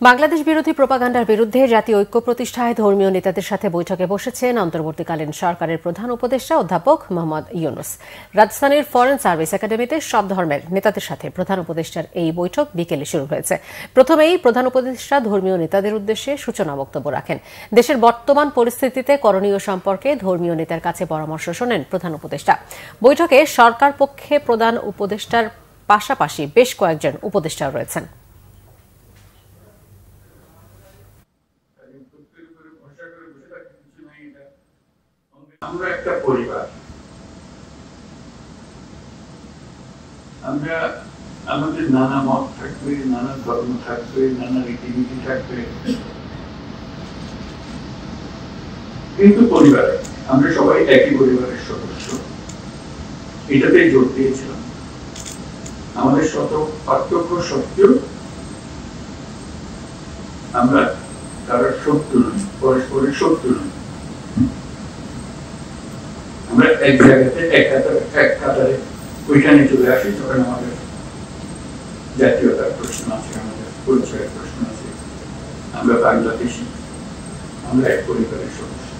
বাংলাদেশ বিরোধী প্রোপাগান্ডার বিরুদ্ধে জাতীয় ঐক্য প্রতিষ্ঠায় ধর্মীয় নেতাদের সাথে বৈঠকে বসেছেন অন্তর্বর্তীকালীন সরকারের প্রধান উপদেষ্টা অধ্যাপক মোহাম্মদ ইউনূস। রাজধানীর ফরেন সার্ভিস একাডেমিতে সব ধর্মের নেতাদের সাথে প্রধান উপদেষ্টার এই বৈঠক বিকেলে শুরু হয়েছে। প্রথমেই প্রধান উপদেষ্টা ধর্মীয় নেতাদের উদ্দেশ্যে সূচনা বক্তব্য রাখেন। দেশের বর্তমান পরিস্থিতিতে করণীয় সম্পর্কে ধর্মীয় নেতার কাছে পরামর্শ শোনেন প্রধান উপদেষ্টা। বৈঠকে সরকার পক্ষে প্রধান উপদেষ্টার পাশাপাশি বেশ কয়েকজন উপদেষ্টা রয়েছেন। আমরা একটা পরিবার, আমরা আমাদের নানা মত থাকবে, নানা ধর্ম থাকবে, নানা রীতিনীতি থাকবে, কিন্তু পরিবারে আমরা সবাই একই পরিবারের সদস্য। এটাতেই জোর দিয়েছিলাম। আমাদের শত পার্থক্য সত্ত্বেও আমরা কারোর শত্রু নই, পরস্পরের শত্রু নই। আমরা এক জায়গাতে এক কাতারে ওইখানে চলে আসি যখন আমাদের জাতীয়তার প্রশ্ন আছে, আমাদের পরিচয়ের প্রশ্ন আছে। আমরা বাংলাদেশি, আমরা এক পরিবারের সদস্য।